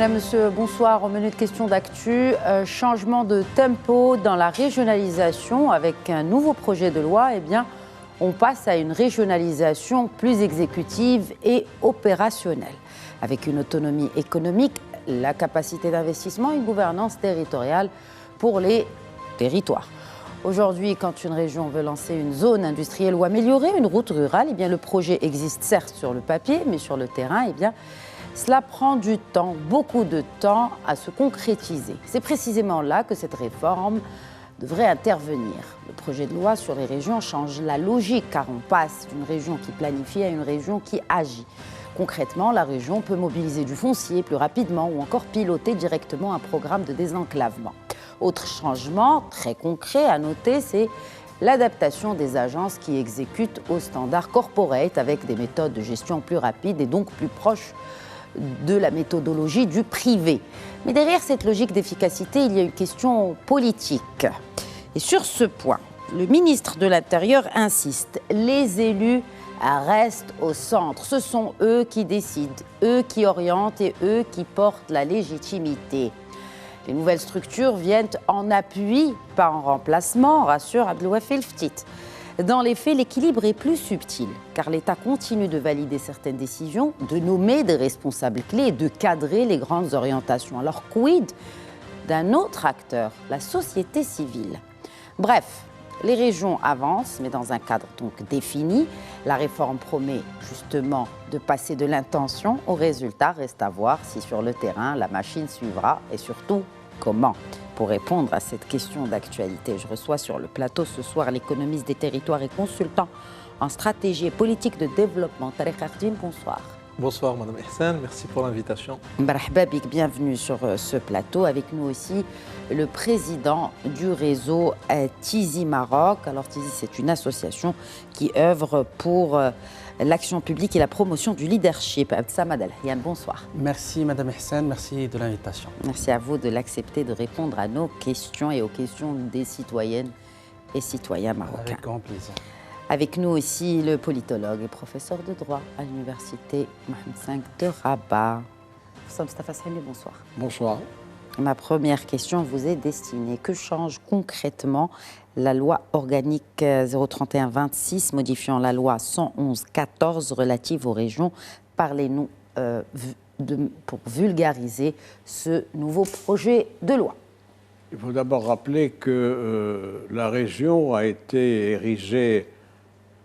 Madame, Monsieur, bonsoir. Au menu de questions d'actu, changement de tempo dans la régionalisation avec un nouveau projet de loi. Eh bien, on passe à une régionalisation plus exécutive et opérationnelle, avec une autonomie économique, la capacité d'investissement et une gouvernance territoriale pour les territoires. Aujourd'hui, quand une région veut lancer une zone industrielle ou améliorer une route rurale, eh bien, le projet existe certes sur le papier, mais sur le terrain, eh bien, cela prend du temps, beaucoup de temps à se concrétiser. C'est précisément là que cette réforme devrait intervenir. Le projet de loi sur les régions change la logique car on passe d'une région qui planifie à une région qui agit. Concrètement, la région peut mobiliser du foncier plus rapidement ou encore piloter directement un programme de désenclavement. Autre changement très concret à noter, c'est l'adaptation des agences qui exécutent aux standards corporate avec des méthodes de gestion plus rapides et donc plus proches de la méthodologie du privé. Mais derrière cette logique d'efficacité, il y a une question politique. Et sur ce point, le ministre de l'Intérieur insiste, les élus restent au centre. Ce sont eux qui décident, eux qui orientent et eux qui portent la légitimité. Les nouvelles structures viennent en appui, pas en remplacement, rassure Abdelwafel Ftit. Dans les faits, l'équilibre est plus subtil, car l'État continue de valider certaines décisions, de nommer des responsables clés et de cadrer les grandes orientations. Alors, quid d'un autre acteur, la société civile? Bref, les régions avancent, mais dans un cadre donc défini. La réforme promet justement de passer de l'intention au résultat. Reste à voir si sur le terrain, la machine suivra et surtout comment. Pour répondre à cette question d'actualité, je reçois sur le plateau ce soir l'économiste des territoires et consultant en stratégie et politique de développement, Tariq Ardine. Bonsoir. Bonsoir Madame Ihsan, merci pour l'invitation. Marhaba bik, bienvenue sur ce plateau. Avec nous aussi le président du réseau Tizi Maroc. Alors Tizi, c'est une association qui œuvre pour l'action publique et la promotion du leadership. Abdessamad Al-Hian, bonsoir. Merci Madame Ihsan, merci de l'invitation. Merci à vous de l'accepter, de répondre à nos questions et aux questions des citoyennes et citoyens marocains. Avec grand plaisir. Avec nous aussi le politologue et professeur de droit à l'université Mohamed V de Rabat. Mustafa Sahimi, bonsoir. Bonsoir. Ma première question vous est destinée. Que change concrètement la loi organique 031-26 modifiant la loi 111-14 relative aux régions? Parlez-nous pour vulgariser ce nouveau projet de loi. Il faut d'abord rappeler que la région a été érigée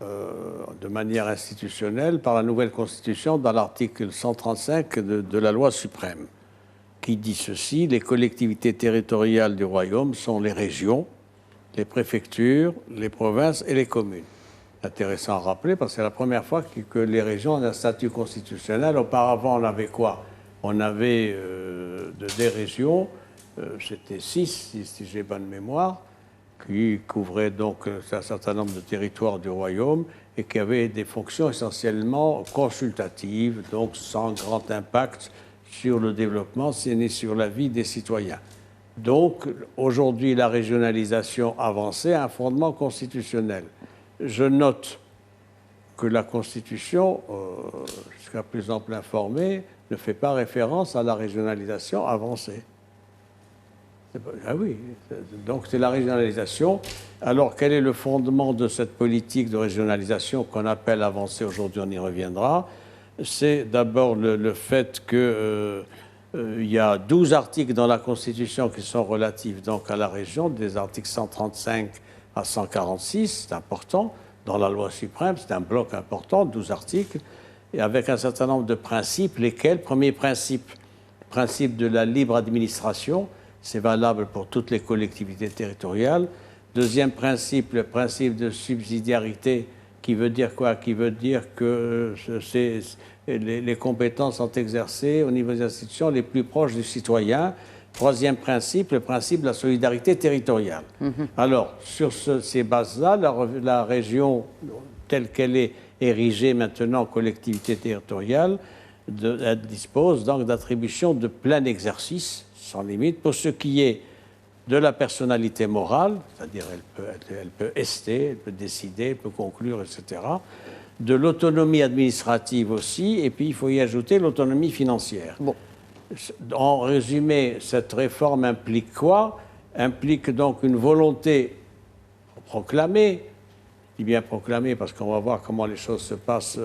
de manière institutionnelle par la nouvelle Constitution dans l'article 135 de la loi suprême, qui dit ceci: les collectivités territoriales du royaume sont les régions, les préfectures, les provinces et les communes. Intéressant à rappeler parce que c'est la première fois que les régions ont un statut constitutionnel. Auparavant, on avait quoi? On avait des régions, c'était 6, si j'ai bonne mémoire, qui couvraient donc un certain nombre de territoires du royaume et qui avaient des fonctions essentiellement consultatives, donc sans grand impact sur le développement ni sur la vie des citoyens. Donc, aujourd'hui, la régionalisation avancée a un fondement constitutionnel. Je note que la Constitution, jusqu'à plus ample informé, ne fait pas référence à la régionalisation avancée. Ah oui, donc c'est la régionalisation. Alors, quel est le fondement de cette politique de régionalisation qu'on appelle avancée aujourd'hui? On y reviendra. C'est d'abord le fait que il y a 12 articles dans la Constitution qui sont relatifs donc à la région, des articles 135 à 146, c'est important. Dans la loi suprême, c'est un bloc important, 12 articles, et avec un certain nombre de principes, lesquels, premier principe, principe de la libre administration, c'est valable pour toutes les collectivités territoriales. Deuxième principe, le principe de subsidiarité, qui veut dire quoi? Qui veut dire que les compétences sont exercées au niveau des institutions les plus proches du citoyen. Troisième principe, le principe de la solidarité territoriale. Alors, sur ces bases-là, la région, telle qu'elle est érigée maintenant en collectivité territoriale, elle dispose donc d'attributions de plein exercice, sans limite, pour ce qui est de la personnalité morale, c'est-à-dire elle peut ester, elle peut décider, elle peut conclure, etc., de l'autonomie administrative aussi, et puis il faut y ajouter l'autonomie financière. Bon. En résumé, cette réforme implique quoi? Implique donc une volonté proclamée, je dis bien proclamée parce qu'on va voir comment les choses se passent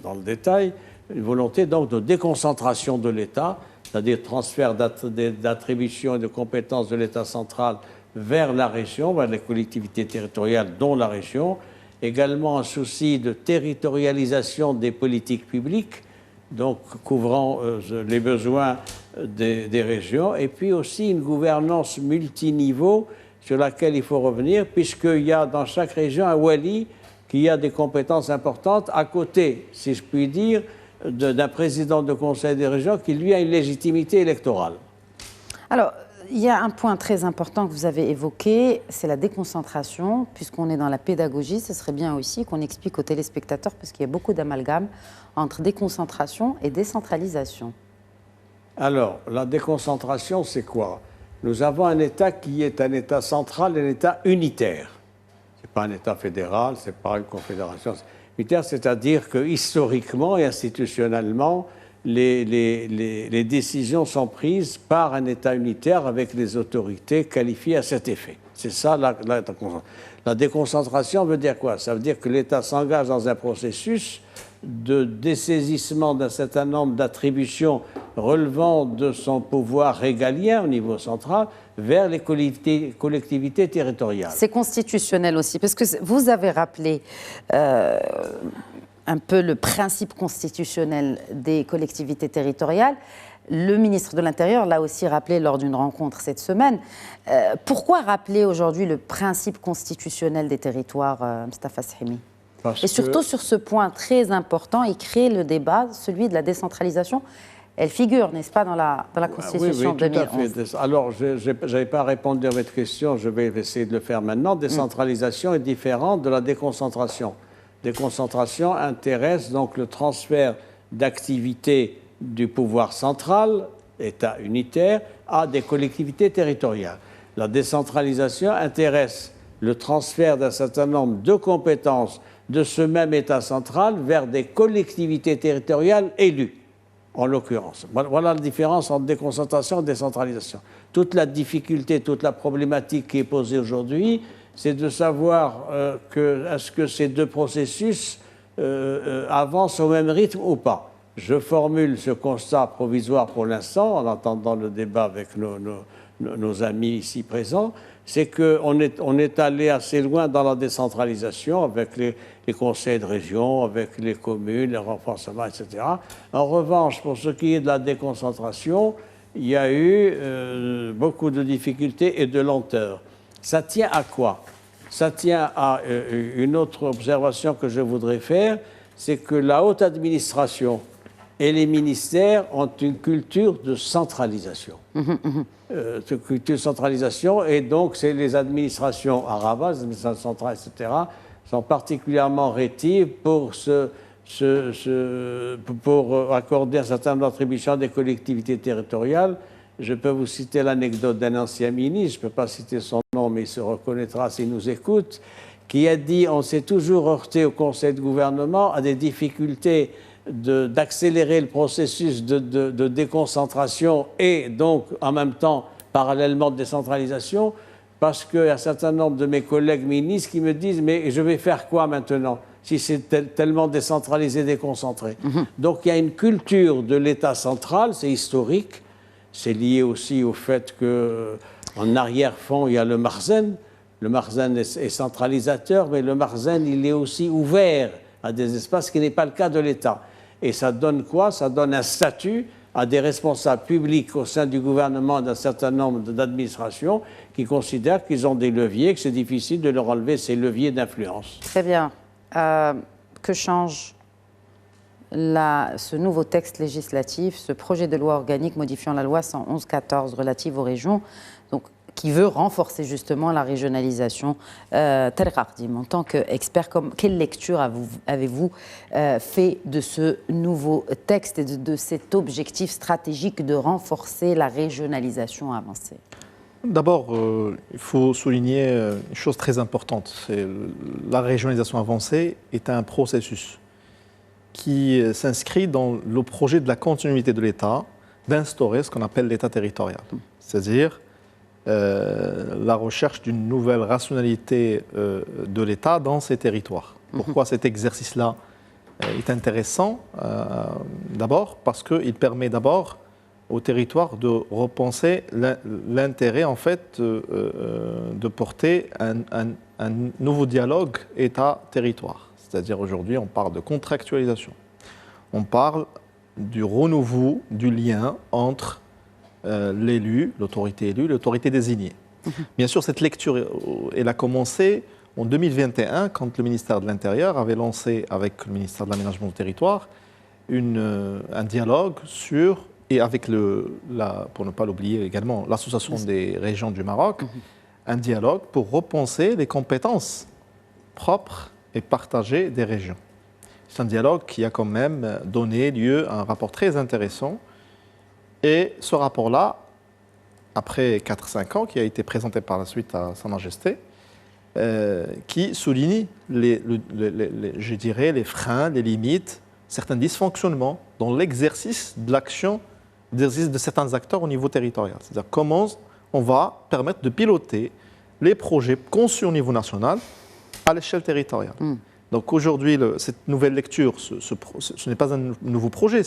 dans le détail, une volonté donc de déconcentration de l'État, c'est-à-dire transfert d'attributions et de compétences de l'État central vers la région, vers les collectivités territoriales, dont la région. Également un souci de territorialisation des politiques publiques, donc couvrant les besoins des régions, et puis aussi une gouvernance multiniveau sur laquelle il faut revenir, puisqu'il y a dans chaque région un wali qui a des compétences importantes, à côté, si je puis dire, d'un président de conseil des régions qui, lui, a une légitimité électorale. Alors, il y a un point très important que vous avez évoqué, c'est la déconcentration. Puisqu'on est dans la pédagogie, ce serait bien aussi qu'on explique aux téléspectateurs, parce qu'il y a beaucoup d'amalgames entre déconcentration et décentralisation. Alors, la déconcentration, c'est quoi? Nous avons un État qui est un État central, un État unitaire. Ce n'est pas un État fédéral, ce n'est pas une confédération. Unitaire, c'est-à-dire que historiquement et institutionnellement, les décisions sont prises par un État unitaire avec des autorités qualifiées à cet effet. C'est ça la déconcentration veut dire quoi? Ça veut dire que l'État s'engage dans un processus de dessaisissement d'un certain nombre d'attributions relevant de son pouvoir régalien au niveau central vers les collectivités territoriales. C'est constitutionnel aussi, parce que vous avez rappelé un peu le principe constitutionnel des collectivités territoriales. Le ministre de l'Intérieur l'a aussi rappelé lors d'une rencontre cette semaine. Pourquoi rappeler aujourd'hui le principe constitutionnel des territoires, Mostafa Shehmi? Et surtout sur ce point très important, il crée le débat, celui de la décentralisation. Elle figure, n'est-ce pas, dans la Constitution de 2011. Tout à fait. Alors, je n'avais pas répondu à votre question, je vais essayer de le faire maintenant. Décentralisation est différente de la déconcentration. Déconcentration intéresse donc le transfert d'activités du pouvoir central, État unitaire, à des collectivités territoriales. La décentralisation intéresse le transfert d'un certain nombre de compétences de ce même État central vers des collectivités territoriales élues, en l'occurrence. Voilà la différence entre déconcentration et décentralisation. Toute la difficulté, toute la problématique qui est posée aujourd'hui, c'est de savoir est-ce que ces deux processus avancent au même rythme ou pas. Je formule ce constat provisoire pour l'instant, en attendant le débat avec nos amis ici présents, c'est qu'on est allé assez loin dans la décentralisation avec les conseils de région, avec les communes, les renforcements, etc. En revanche, pour ce qui est de la déconcentration, il y a eu beaucoup de difficultés et de lenteur. Ça tient à quoi? Ça tient à une autre observation que je voudrais faire, c'est que la haute administration et les ministères ont une culture de centralisation. Une culture de centralisation, et donc c'est les administrations arabes, les administrations centrales, etc., sont particulièrement rétives pour accorder un certain nombre d'attributions à des collectivités territoriales. Je peux vous citer l'anecdote d'un ancien ministre, je ne peux pas citer son nom, mais il se reconnaîtra s'il nous écoute, qui a dit: on s'est toujours heurté au Conseil de gouvernement à des difficultés d'accélérer le processus de déconcentration et donc en même temps parallèlement de décentralisation, parce qu'il y a un certain nombre de mes collègues ministres qui me disent: mais je vais faire quoi maintenant si c'est tellement décentralisé, déconcentré? Donc il y a une culture de l'État central, c'est historique, c'est lié aussi au fait qu'en arrière-fond il y a le Marzen. Le Marzen est centralisateur, mais le Marzen il est aussi ouvert à des espaces, ce qui n'est pas le cas de l'État. Et ça donne quoi? Ça donne un statut à des responsables publics au sein du gouvernement d'un certain nombre d'administrations qui considèrent qu'ils ont des leviers, que c'est difficile de leur enlever ces leviers d'influence. Très bien. Que change ce nouveau texte législatif, ce projet de loi organique modifiant la loi 111/14 relative aux régions, donc, qui veut renforcer justement la régionalisation? Tariq Ardim, en tant qu'expert, quelle lecture avez-vous fait de ce nouveau texte et de cet objectif stratégique de renforcer la régionalisation avancée? D'abord, il faut souligner une chose très importante. C'est la régionalisation avancée est un processus qui s'inscrit dans le projet de la continuité de l'État d'instaurer ce qu'on appelle l'État territorial, c'est-à-dire la recherche d'une nouvelle rationalité de l'État dans ces territoires. Pourquoi cet exercice-là est intéressant? D'abord parce qu'il permet d'abord au territoire de repenser l'intérêt en fait de porter un nouveau dialogue État-territoire. C'est-à-dire aujourd'hui on parle de contractualisation, on parle du renouveau du lien entre l'élu, l'autorité élue, l'autorité désignée. Bien sûr, cette lecture, elle a commencé en 2021, quand le ministère de l'Intérieur avait lancé, avec le ministère de l'Aménagement du Territoire, un dialogue sur, et avec, pour ne pas l'oublier également, l'Association des régions du Maroc, un dialogue pour repenser les compétences propres et partagées des régions. C'est un dialogue qui a quand même donné lieu à un rapport très intéressant. Et ce rapport-là, après 4-5 ans, qui a été présenté par la suite à Sa Majesté, qui souligne je dirais, les freins, les limites, certains dysfonctionnements dans l'exercice de l'action de certains acteurs au niveau territorial. C'est-à-dire comment on va permettre de piloter les projets conçus au niveau national à l'échelle territoriale. Donc aujourd'hui, cette nouvelle lecture, ce n'est pas un nouveau projet,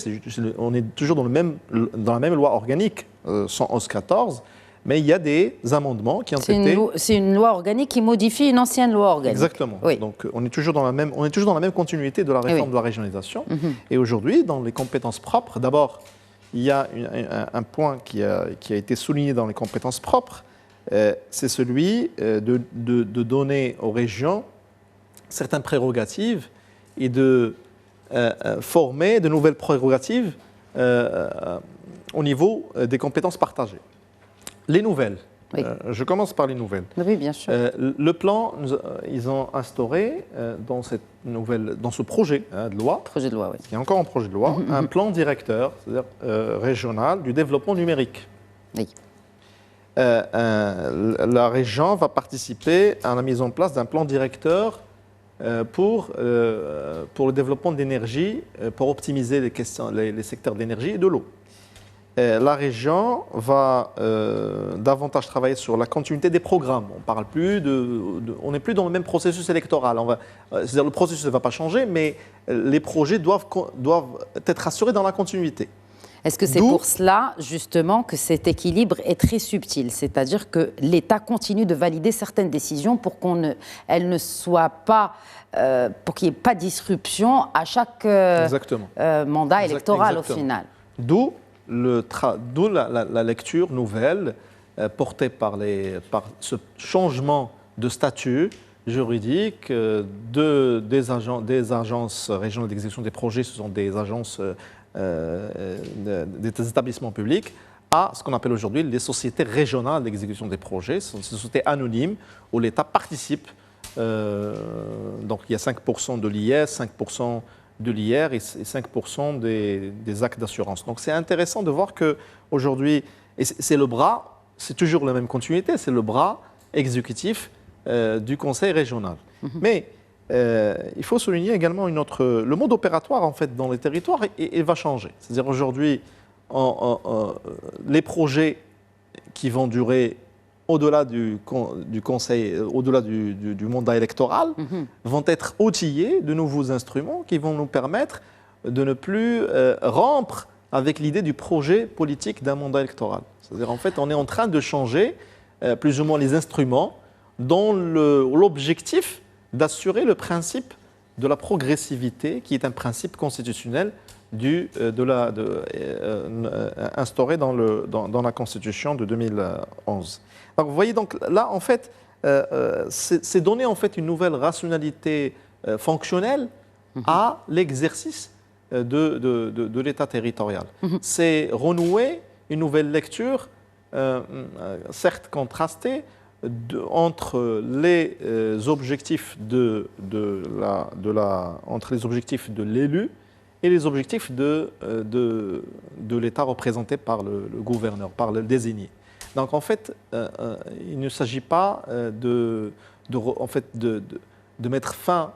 on est toujours dans la même loi organique, 111-14, mais il y a des amendements qui ont été... C'est une loi organique qui modifie une ancienne loi organique. Exactement. Oui. Donc on est toujours dans la même continuité de la réforme de la régionalisation. Et aujourd'hui, dans les compétences propres, d'abord, il y a un point qui a été souligné dans les compétences propres, c'est celui de donner aux régions certaines prérogatives et de former de nouvelles prérogatives au niveau des compétences partagées. Les nouvelles. Oui. Je commence par les nouvelles. Oui, bien sûr. Le plan, ils ont instauré dans ce projet de loi, Projet de loi, oui. qui est encore un projet de loi, un plan directeur, c'est-à-dire régional, du développement numérique. Oui. La région va participer à la mise en place d'un plan directeur pour le développement de l'énergie, pour optimiser les secteurs de l'énergie et de l'eau. La région va davantage travailler sur la continuité des programmes. On n'est plus dans le même processus électoral. C'est-à-dire le processus ne va pas changer, mais les projets doivent être assurés dans la continuité. Est-ce que c'est pour cela, justement, que cet équilibre est très subtil? C'est-à-dire que l'État continue de valider certaines décisions pour qu'elles ne soient pas, pour qu'il n'y ait pas de disruption à chaque mandat électoral. Exactement. Au final. D'où la lecture nouvelle portée par ce changement de statut juridique des agences régionales d'exécution des projets, ce sont des agences des établissements publics, à ce qu'on appelle aujourd'hui les sociétés régionales d'exécution des projets. Ce sont des sociétés anonymes où l'État participe. Donc il y a 5% de l'IS, 5% de l'IR et 5% des actes d'assurance. Donc c'est intéressant de voir qu'aujourd'hui, c'est toujours la même continuité, c'est le bras exécutif du Conseil régional. Mais il faut souligner également le mode opératoire en fait dans les territoires il va changer. C'est-à-dire aujourd'hui, les projets qui vont durer au-delà du conseil, au-delà du mandat électoral, vont être outillés de nouveaux instruments qui vont nous permettre de ne plus rompre avec l'idée du projet politique d'un mandat électoral. C'est-à-dire en fait, on est en train de changer plus ou moins les instruments dont l'objectif d'assurer le principe de la progressivité, qui est un principe constitutionnel instauré dans la Constitution de 2011. Donc, vous voyez, donc, là, en fait, c'est donner en fait, une nouvelle rationalité fonctionnelle à l'exercice de l'État territorial. C'est renouer une nouvelle lecture, certes contrastée, entre les objectifs entre les objectifs de l'élu et les objectifs de l'État représenté par le gouverneur, par le désigné. Donc en fait, il ne s'agit pas de mettre fin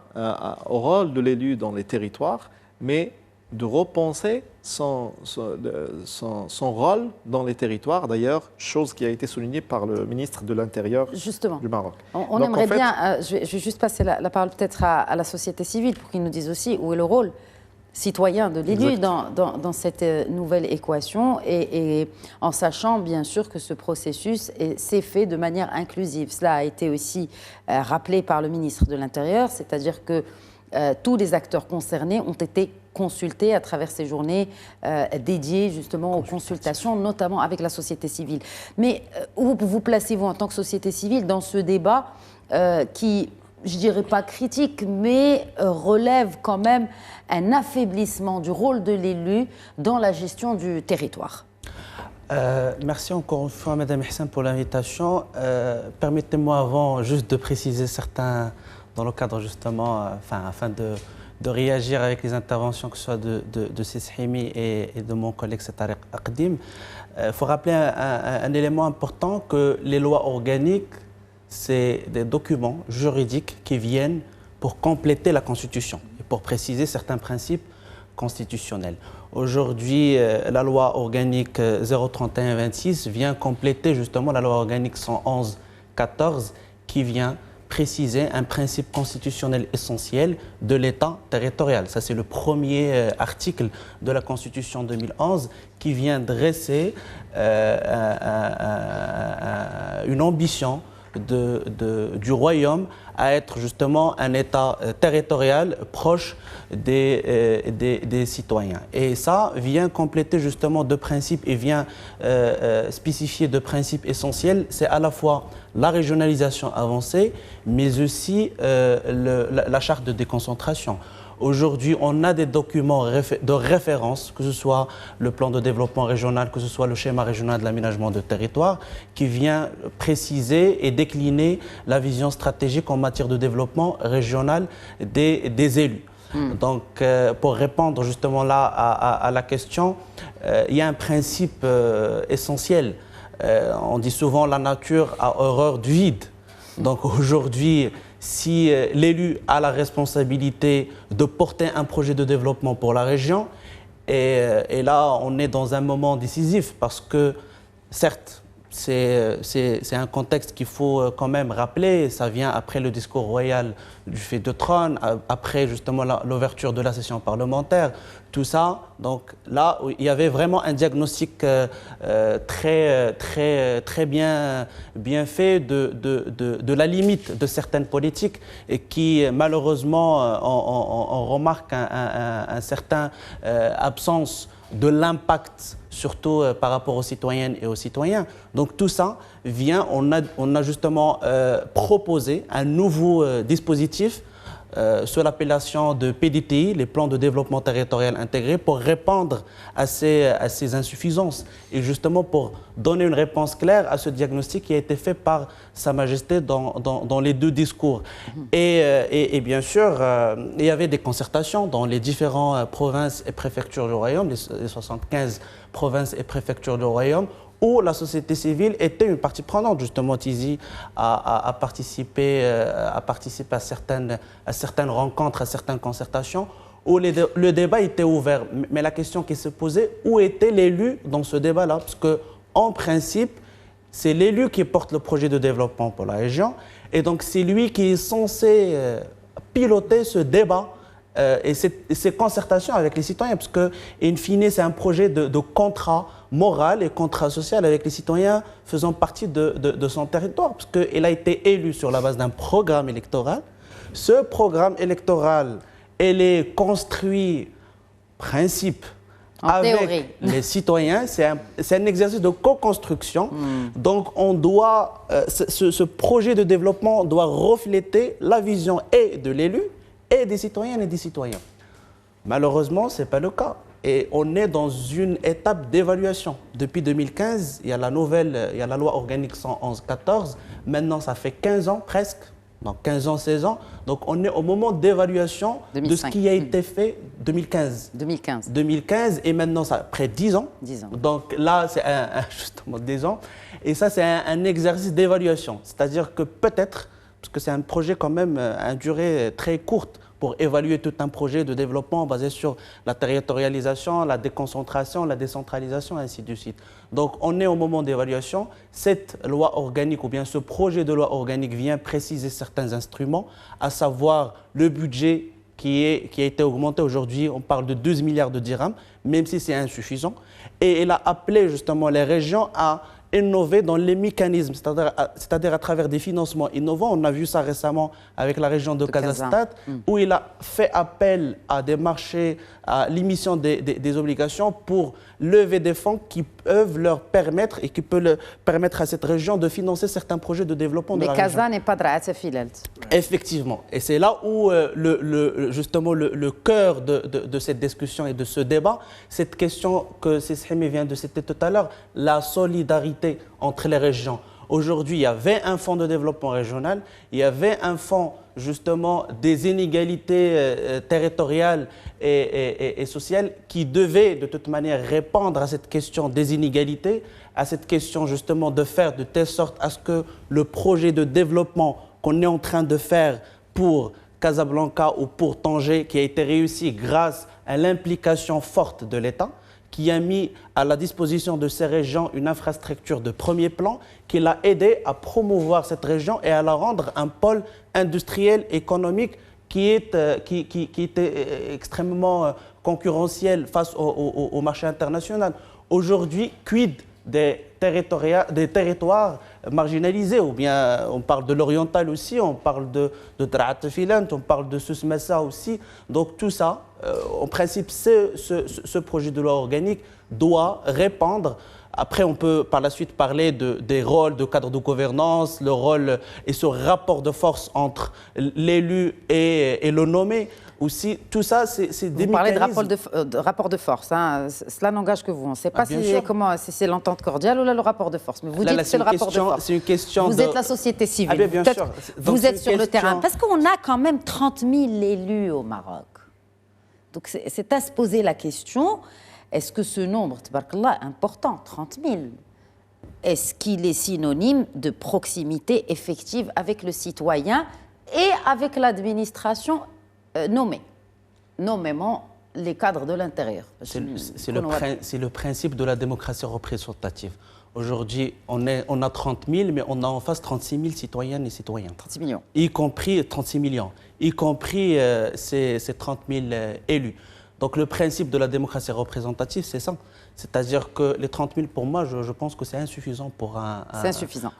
au rôle de l'élu dans les territoires, mais de repenser son rôle dans les territoires, d'ailleurs, chose qui a été soulignée par le ministre de l'Intérieur du Maroc. On aimerait bien, je vais juste passer la parole peut-être à la société civile pour qu'ils nous disent aussi où est le rôle citoyen de l'élu dans cette nouvelle équation et en sachant bien sûr que ce processus s'est fait de manière inclusive. Cela a été aussi rappelé par le ministre de l'Intérieur, c'est-à-dire que tous les acteurs concernés ont été consultés à travers ces journées dédiées justement aux consultations, notamment avec la société civile. Mais où vous placez-vous en tant que société civile dans ce débat qui, je ne dirais pas critique, mais relève quand même un affaiblissement du rôle de l'élu dans la gestion du territoire? Merci encore une fois, Madame Hissane, pour l'invitation. Permettez-moi avant juste de préciser certains, dans le cadre justement, afin de réagir avec les interventions que ce soit de Sishimi et de mon collègue Tariq Aqdim. Il faut rappeler un élément important, que les lois organiques, c'est des documents juridiques qui viennent pour compléter la Constitution et pour préciser certains principes constitutionnels. Aujourd'hui, la loi organique 031-26 vient compléter justement la loi organique 111-14 qui vient préciser un principe constitutionnel essentiel de l'État territorial. Ça, c'est le premier article de la Constitution 2011 qui vient dresser une ambition du royaume à être justement un État territorial proche des citoyens. Et ça vient compléter justement deux principes et vient spécifier deux principes essentiels. C'est à la fois la régionalisation avancée, mais aussi la charte de déconcentration. Aujourd'hui, on a des documents de référence, que ce soit le plan de développement régional, que ce soit le schéma régional de l'aménagement de territoire, qui vient préciser et décliner la vision stratégique en matière de développement régional des élus. Donc, pour répondre justement là à la question, il y a un principe essentiel. On dit souvent la nature a horreur du vide. Donc aujourd'hui, si l'élu a la responsabilité de porter un projet de développement pour la région, et là on est dans un moment décisif parce que certes, c'est un contexte qu'il faut quand même rappeler. Ça vient après le discours royal du fait de trône, après justement l'ouverture de la session parlementaire, tout ça. Donc là, il y avait vraiment un diagnostic très bien fait de la limite de certaines politiques et qui malheureusement on remarque un certain absence de l'impact, surtout par rapport aux citoyennes et aux citoyens. Donc tout ça vient, on a justement proposé un nouveau dispositif sous l'appellation de PDTI, les plans de développement territorial intégrés, pour répondre à ces insuffisances et justement pour donner une réponse claire à ce diagnostic qui a été fait par Sa Majesté dans les deux discours. Et bien sûr, il y avait des concertations dans les différentes provinces et préfectures du Royaume, les 75 provinces et préfectures du Royaume, où la société civile était une partie prenante. Justement, Tizi a participé à certaines rencontres, à certaines concertations, où le débat était ouvert. Mais la question qui se posait, où était l'élu dans ce débat-là? Parce qu'en principe, c'est l'élu qui porte le projet de développement pour la région, et donc c'est lui qui est censé piloter ce débat et ces concertations avec les citoyens, parce que, in fine, c'est un projet de contrat moral et contrat social avec les citoyens faisant partie de son territoire, parce qu'il a été élu sur la base d'un programme électoral. Ce programme électoral, il est construit, principe, avec les citoyens. C'est un exercice de co-construction. Donc, on doit, ce projet de développement doit refléter la vision et de l'élu et des citoyennes et des citoyens. Malheureusement, ce n'est pas le cas. Et on est dans une étape d'évaluation. Depuis 2015, il y a la loi organique 111-14. Maintenant, ça fait 15 ans presque. Donc 15 ans, 16 ans. Donc on est au moment d'évaluation de ce qui a été fait 2015. 2015 et maintenant, ça après 10 ans. 10 ans. Donc là, c'est justement 10 ans. Et ça, c'est un exercice d'évaluation. C'est-à-dire que peut-être, parce que c'est un projet quand même à une durée très courte, pour évaluer tout un projet de développement basé sur la territorialisation, la déconcentration, la décentralisation, ainsi de suite. Donc on est au moment d'évaluation. Cette loi organique ou bien ce projet de loi organique vient préciser certains instruments, à savoir le budget qui a été augmenté aujourd'hui. On parle de 12 milliards de dirhams, même si c'est insuffisant. Et il a appelé justement les régions à innover dans les mécanismes, c'est-à-dire à travers des financements innovants. On a vu ça récemment avec la région de Kazan, où il a fait appel à des marchés, à l'émission des obligations pour lever des fonds qui peuvent leur permettre et qui peuvent permettre à cette région de financer certains projets de développement de la région. Mais Kazan n'est pas de Filalt. Effectivement. Et c'est là où justement le cœur de cette discussion et de ce débat, cette question que Sissimi vient de citer tout à l'heure, la solidarité entre les régions. Aujourd'hui, il y avait un fonds de développement régional, il y avait un fonds justement des inégalités territoriales et sociales qui devait de toute manière répondre à cette question des inégalités, à cette question justement de faire de telle sorte à ce que le projet de développement qu'on est en train de faire pour Casablanca ou pour Tanger, qui a été réussi grâce à l'implication forte de l'État, qui a mis à la disposition de ces régions une infrastructure de premier plan, qui l'a aidé à promouvoir cette région et à la rendre un pôle industriel, économique qui était extrêmement concurrentiel face au marché international. Aujourd'hui, quid des territoires marginalisés, ou bien on parle de l'oriental aussi, on parle de Drat Filant, on parle de Susmassa aussi. Donc tout ça, en principe, ce projet de loi organique doit répondre. Après, on peut par la suite parler des rôles de cadre de gouvernance, le rôle et ce rapport de force entre l'élu et le nommé. Aussi, tout ça, c'est des mécanismes. Vous parlez de rapport de force, hein. Cela n'engage que vous. On ne sait pas si c'est l'entente cordiale ou là, le rapport de force. Mais vous dites que c'est le rapport de force. C'est une question vous êtes la société civile. Bien sûr. Vous êtes sur le terrain. Parce qu'on a quand même 30 000 élus au Maroc. Donc c'est à se poser la question, est-ce que ce nombre, tabarakallah, important, 30 000, est-ce qu'il est synonyme de proximité effective avec le citoyen et avec l'administration nommément les cadres de l'intérieur? C'est le principe de la démocratie représentative. Aujourd'hui, on a 30 000, mais on a en face 36 000 citoyennes et citoyens. 36 millions. Y compris 36 millions, y compris ces 30 000 élus. Donc le principe de la démocratie représentative, c'est ça. C'est-à-dire que les 30 000, pour moi, je pense que c'est insuffisant pour un... C'est insuffisant.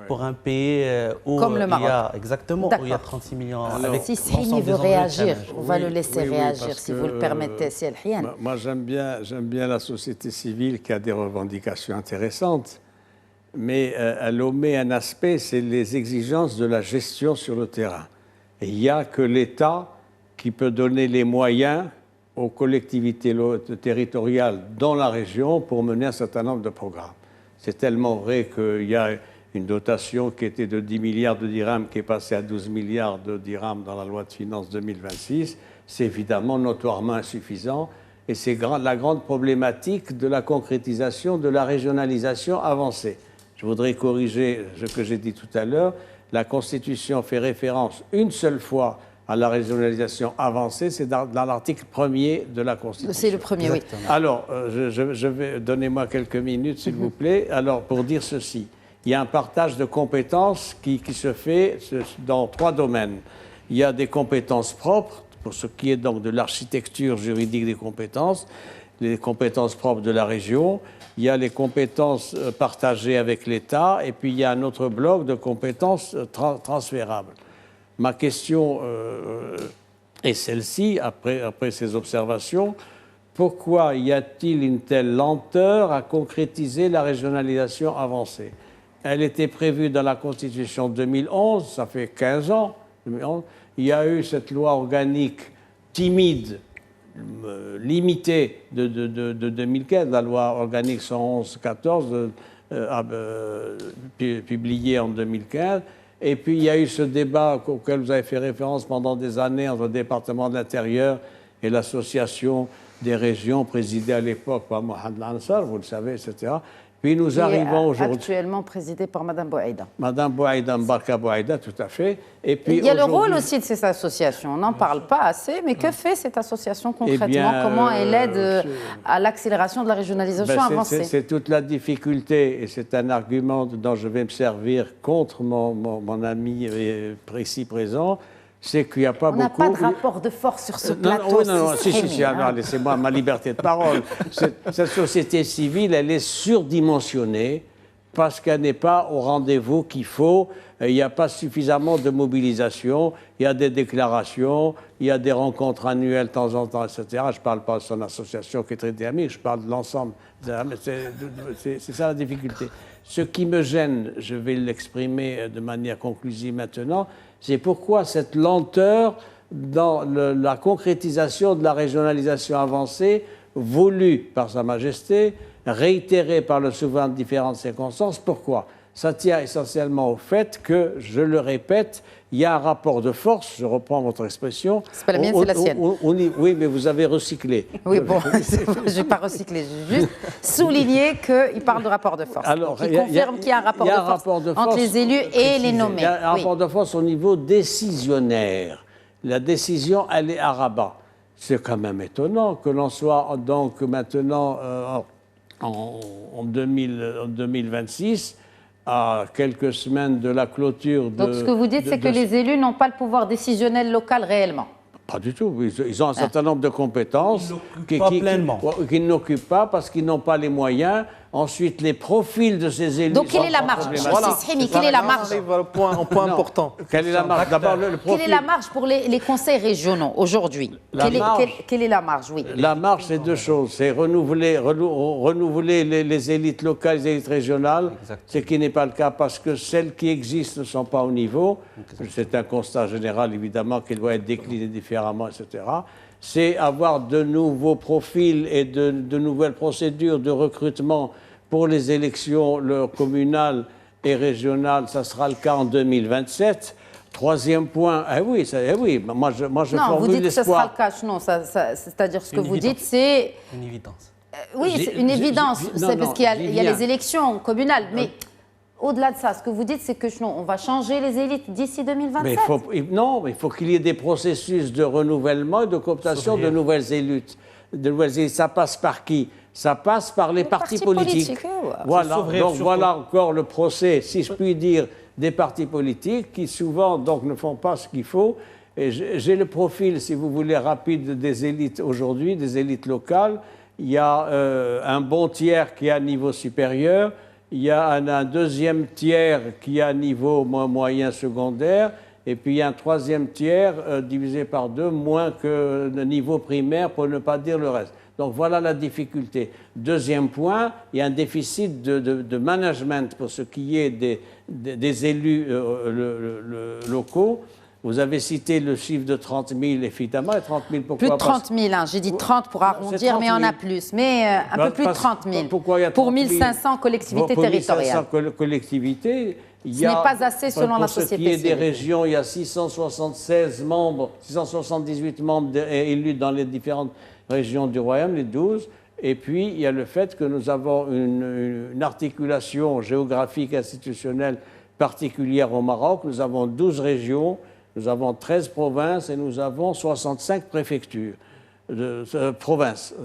Pour un pays où comme le Maroc. Où il y a 36 millions. Alors, si Sihini veut réagir, on va le laisser réagir, si vous le permettez, c'est le Moi, j'aime bien la société civile qui a des revendications intéressantes, mais elle omet un aspect, c'est les exigences de la gestion sur le terrain. Et il n'y a que l'État qui peut donner les moyens aux collectivités territoriales dans la région pour mener un certain nombre de programmes. C'est tellement vrai qu'il y a une dotation qui était de 10 milliards de dirhams qui est passée à 12 milliards de dirhams dans la loi de finances 2026. C'est évidemment notoirement insuffisant et c'est la grande problématique de la concrétisation de la régionalisation avancée. Je voudrais corriger ce que j'ai dit tout à l'heure. La Constitution fait référence une seule fois à la régionalisation avancée, c'est dans l'article 1er de la Constitution. C'est le premier, exactement. Oui. Alors, je vais donnez-moi quelques minutes, s'il vous plaît. Alors, pour dire ceci, il y a un partage de compétences qui se fait dans 3 domaines. Il y a des compétences propres, pour ce qui est donc de l'architecture juridique des compétences, les compétences propres de la région. Il y a les compétences partagées avec l'État, et puis il y a un autre bloc de compétences transférables. Ma question est celle-ci, après ces observations. Pourquoi y a-t-il une telle lenteur à concrétiser la régionalisation avancée? Elle était prévue dans la Constitution 2011, ça fait 15 ans. 2011. Il y a eu cette loi organique timide, limitée de 2015, la loi organique 111-14, publiée en 2015. Et puis, il y a eu ce débat auquel vous avez fait référence pendant des années entre le département de l'Intérieur et l'association des régions présidée à l'époque par Mohamed Ansar, vous le savez, etc. Puis nous arrivons aujourd'hui. Actuellement présidée par Mme Bouaïda. Madame Bouaïda, Mbarka Bouaïda, tout à fait. Et puis il y a le rôle aussi de ces associations. On n'en parle pas assez, mais que fait cette association concrètement? Comment elle aide à l'accélération de la régionalisation avancée? C'est toute la difficulté, et c'est un argument dont je vais me servir contre mon ami précis présent. C'est qu'il n'y a pas beaucoup... On n'a pas de rapport de force sur ce plateau. Non, laissez-moi ma liberté de parole. Cette société civile, elle est surdimensionnée parce qu'elle n'est pas au rendez-vous qu'il faut. Il n'y a pas suffisamment de mobilisation. Il y a des déclarations, il y a des rencontres annuelles de temps en temps, etc. Je ne parle pas de son association qui est très dynamique, je parle de l'ensemble. C'est ça la difficulté. Ce qui me gêne, je vais l'exprimer de manière conclusive maintenant, c'est pourquoi cette lenteur dans la concrétisation de la régionalisation avancée voulue par Sa Majesté, réitérée par le souverain de différentes circonstances. Pourquoi? Ça tient essentiellement au fait que, je le répète, il y a un rapport de force, je reprends votre expression. C'est pas la mienne, c'est la sienne. Oui, mais vous avez recyclé. Oui, bon, je n'ai pas recyclé, j'ai juste souligné qu'il parle de rapport de force. Alors, il confirme qu'il y a un rapport de force entre les élus et les nommés. Il y a un rapport de force au niveau décisionnaire. La décision, elle est à Rabat. C'est quand même étonnant que l'on soit donc maintenant en 2026, à quelques semaines de la clôture de... Donc ce que vous dites, c'est que les élus n'ont pas le pouvoir décisionnel local réellement? Pas du tout. Ils ont un certain nombre de compétences qu'ils n'occupent pas parce qu'ils n'ont pas les moyens. Ensuite, les profils de ces élus... Donc quelle est la marge? Quelle est la marge? Un point important. Quelle est la marge? D'abord, le profil. Quelle est la marge pour les conseils régionaux aujourd'hui? Quelle est la marge? Oui. La marge, c'est deux choses. C'est renouveler les élites locales, les élites régionales, ce qui n'est pas le cas parce que celles qui existent ne sont pas au niveau. C'est un constat général, évidemment, qui doit être décliné différemment, etc. C'est avoir de nouveaux profils et de nouvelles procédures de recrutement pour les élections communales et régionales. Ça sera le cas en 2027. Troisième point, moi je non, formule vous dites que ce sera l'espoir. le cas. Non, c'est-à-dire ce que vous dites, c'est... Une évidence. Oui, c'est une évidence. C'est parce qu'il y a les élections communales. Mais au-delà de ça, ce que vous dites, c'est que on va changer les élites d'ici 2027. Mais il faut qu'il y ait des processus de renouvellement et de cooptation de nouvelles élites. Ça passe par qui? Ça passe par les partis politiques. Voilà. Donc voilà encore le procès, si je puis dire, des partis politiques qui souvent donc ne font pas ce qu'il faut. Et j'ai le profil, si vous voulez, rapide des élites aujourd'hui, des élites locales. Il y a un bon tiers qui est à niveau supérieur. Il y a un deuxième tiers qui est à niveau moyen secondaire, et puis il y a un troisième tiers divisé par deux, moins que le niveau primaire, pour ne pas dire le reste. Donc voilà la difficulté. Deuxième point, il y a un déficit de management pour ce qui est des élus locaux. Vous avez cité le chiffre de 30 000, évidemment, et 30 000, pourquoi? Plus de 30 000, hein. J'ai dit 30 pour arrondir, mais on a plus. Mais un peu plus de 30 000 pour 1500 collectivités territoriales. Pour 1500 collectivités, ce n'est pas assez selon la société civile. Pour ce qui est des régions, il y a 676 membres, 678 membres élus dans les différentes régions du Royaume, les 12. Et puis, il y a le fait que nous avons une articulation géographique institutionnelle particulière au Maroc. Nous avons 12 régions. Nous avons 13 provinces et nous avons 65 préfectures, provinces.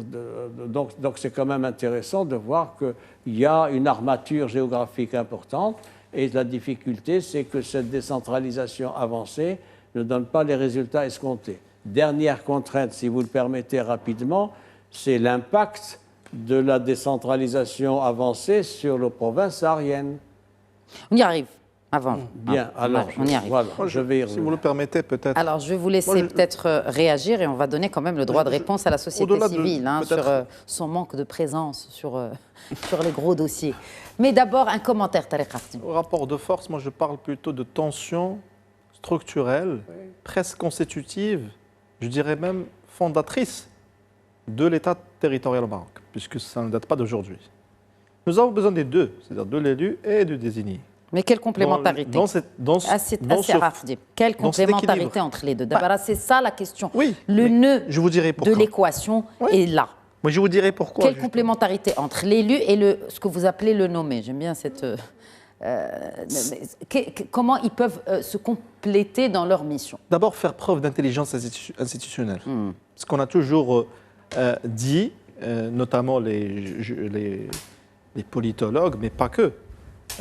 Donc c'est quand même intéressant de voir qu'il y a une armature géographique importante et la difficulté, c'est que cette décentralisation avancée ne donne pas les résultats escomptés. Dernière contrainte, si vous le permettez rapidement, c'est l'impact de la décentralisation avancée sur les provinces sahariennes. On y arrive. Avant. Bien, alors, on y arrive. Voilà, je vais y revenir. Si vous le permettez, peut-être. Alors, je vais vous laisser peut-être réagir et on va donner quand même le droit de réponse à la société civile sur son manque de présence sur les gros dossiers. Mais d'abord, un commentaire, Tariq Artim. Au rapport de force, moi je parle plutôt de tension structurelle, presque constitutive, je dirais même fondatrice de l'État territorial au Maroc, puisque ça ne date pas d'aujourd'hui. Nous avons besoin des deux, c'est-à-dire de l'élu et du désigné. Mais quelle complémentarité? Quelle complémentarité entre les deux? D'abord, c'est ça la question. Oui, le nœud je vous dirai de l'équation est là. Moi, je vous dirai pourquoi. Quelle complémentarité entre l'élu et ce que vous appelez le nommé? J'aime bien cette... comment ils peuvent se compléter dans leur mission? D'abord, faire preuve d'intelligence institutionnelle. Ce qu'on a toujours dit, notamment les politologues, mais pas que,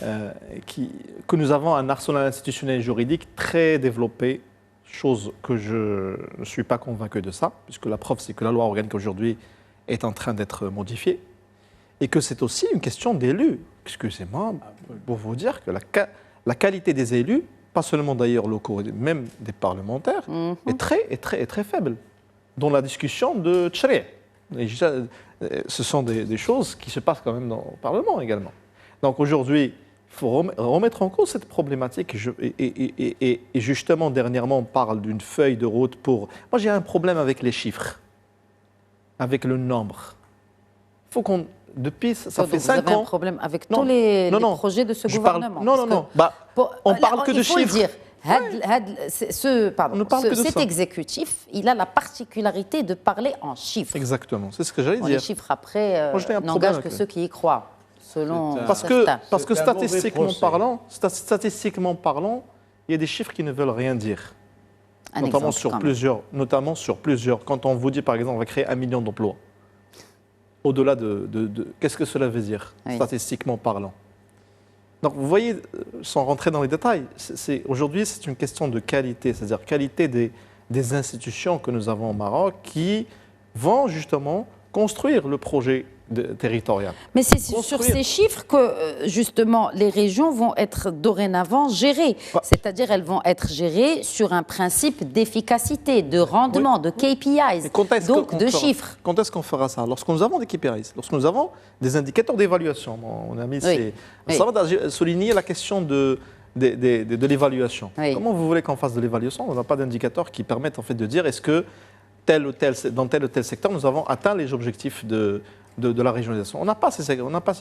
que nous avons un arsenal institutionnel et juridique très développé, chose que je ne suis pas convaincu de ça, puisque la preuve, c'est que la loi organique aujourd'hui est en train d'être modifiée, et que c'est aussi une question d'élus. Excusez-moi, pour vous dire que la qualité des élus, pas seulement d'ailleurs locaux, même des parlementaires, est très faible. Dans la discussion de Tchri. Ce sont des choses qui se passent quand même dans le Parlement également. Donc aujourd'hui, il faut remettre en cause cette problématique. Et justement, dernièrement, on parle d'une feuille de route pour... Moi, j'ai un problème avec les chiffres, avec le nombre. Il faut qu'on... Depuis, ça fait 5 ans... Vous avez un problème avec tous les projets de ce gouvernement? Non. On parle que de chiffres. Il faut le dire. Cet exécutif, il a la particularité de parler en chiffres. Exactement, c'est ce que j'allais dire. Les chiffres, après, n'engagent que ceux qui y croient, selon parce que statistiquement parlant, il y a des chiffres qui ne veulent rien dire. Notamment sur plusieurs. Quand on vous dit, par exemple, on va créer 1 million d'emplois, au-delà qu'est-ce que cela veut dire, statistiquement parlant? Donc, vous voyez, sans rentrer dans les détails, aujourd'hui, c'est une question de qualité, c'est-à-dire qualité des institutions que nous avons au Maroc qui vont justement construire le projet territorial. Mais c'est sur ces chiffres que, justement, les régions vont être dorénavant gérées. C'est-à-dire, elles vont être gérées sur un principe d'efficacité, de rendement, de KPIs, donc de chiffres. Quand est-ce qu'on fera ça? Lorsque nous avons des KPIs, lorsque nous avons des indicateurs d'évaluation. On a mis ça va souligner la question de l'évaluation. Comment vous voulez qu'on fasse de l'évaluation? On n'a pas d'indicateurs qui permettent en fait de dire est-ce que dans tel ou tel secteur, nous avons atteint les objectifs de la régionalisation. On n'a pas ces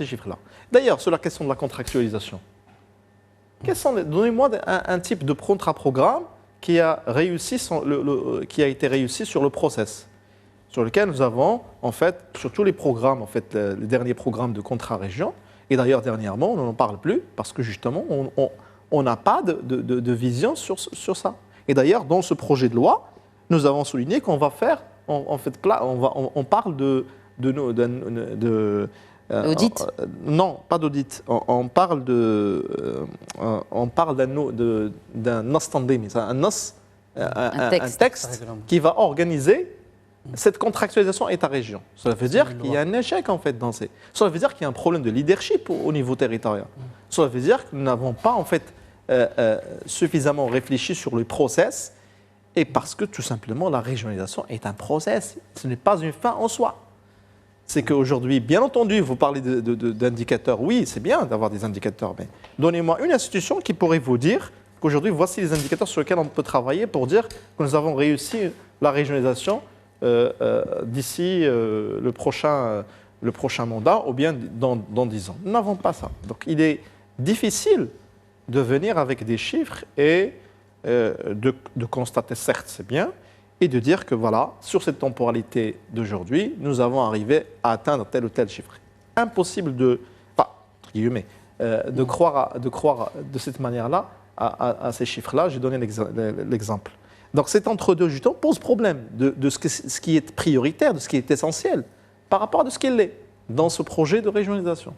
chiffres-là. D'ailleurs, sur la question de la contractualisation, donnez-moi un type de contrat-programme qui a été réussi sur le process, sur lequel nous avons, en fait, sur tous les programmes, en fait, les derniers programmes de contrat région, et d'ailleurs, dernièrement, on n'en parle plus, parce que justement, on n'a pas de vision sur ça. Et d'ailleurs, dans ce projet de loi, nous avons souligné qu'on va faire, on parle Audit? Non, pas d'audit. On parle d'un NOS tandem, un texte qui va organiser cette contractualisation État-région. Cela veut dire qu'il y a un échec en fait dans Cela veut dire qu'il y a un problème de leadership au niveau territorial. Cela veut dire que nous n'avons pas en fait suffisamment réfléchi sur le process. Et parce que tout simplement la régionalisation est un process, ce n'est pas une fin en soi. C'est qu'aujourd'hui, bien entendu, vous parlez d'indicateurs, oui, c'est bien d'avoir des indicateurs, mais donnez-moi une institution qui pourrait vous dire qu'aujourd'hui, voici les indicateurs sur lesquels on peut travailler pour dire que nous avons réussi la régionalisation d'ici le prochain mandat ou bien dans 10 ans. Nous n'avons pas ça. Donc il est difficile de venir avec des chiffres et de constater, certes, c'est bien, et de dire que voilà, sur cette temporalité d'aujourd'hui, nous avons arrivé à atteindre tel ou tel chiffre. Impossible de croire de cette manière-là à ces chiffres-là. J'ai donné l'exemple. Donc cet entre-deux, justement, pose problème de ce qui est prioritaire, de ce qui est essentiel, par rapport à ce qu'il est dans ce projet de régionalisation.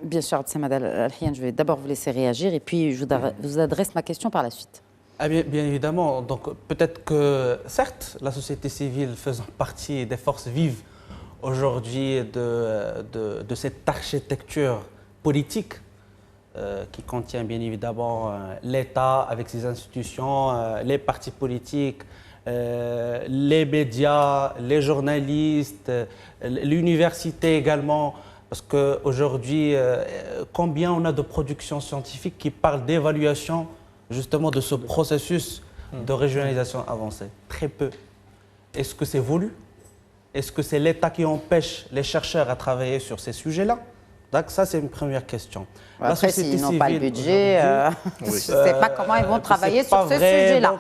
Bien sûr, Abdessamad Al-Hian, je vais d'abord vous laisser réagir et puis je vous adresse ma question par la suite. Bien évidemment, donc peut-être que certes, la société civile faisant partie des forces vives aujourd'hui de cette architecture politique qui contient bien évidemment l'État avec ses institutions, les partis politiques, les médias, les journalistes, l'université également. Parce qu'aujourd'hui, combien on a de productions scientifiques qui parlent d'évaluation justement de ce processus de régionalisation avancée? Très peu. Est-ce que c'est voulu? Est-ce que c'est l'État qui empêche les chercheurs à travailler sur ces sujets-là? Donc ça, c'est une première question. Après, s'ils n'ont pas le budget, je ne sais pas comment ils vont travailler sur ce sujet-là.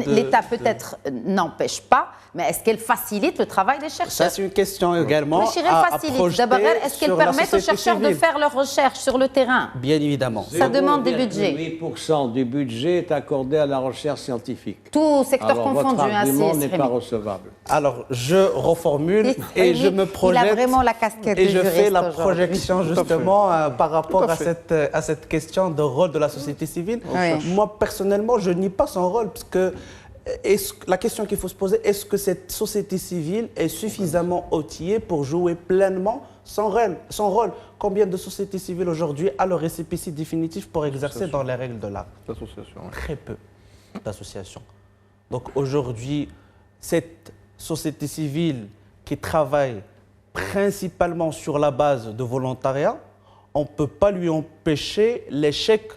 L'État peut-être n'empêche pas, mais est-ce qu'elle facilite le travail des chercheurs? Ça, c'est une question également à projeter. D'abord, est-ce qu'elle permet aux chercheurs de faire leurs recherches sur le terrain? Bien évidemment. Ça demande des budgets. 8% du budget est accordé à la recherche scientifique. Tout secteur confondu. Votre argument n'est pas recevable. Alors, je reformule et je me projette. Il a vraiment la casquette et de je juriste fais la aujourd'hui. projection justement par rapport à cette question de rôle de la société civile. Oui. Moi, personnellement, je nie pas son rôle parce que la question qu'il faut se poser, est-ce que cette société civile est suffisamment outillée pour jouer pleinement son rôle? Combien de sociétés civiles aujourd'hui a le récépissé définitif pour exercer dans les règles de l'art? Très peu d'associations. Donc aujourd'hui, cette société civile qui travaille principalement sur la base de volontariat, on ne peut pas lui empêcher l'échec,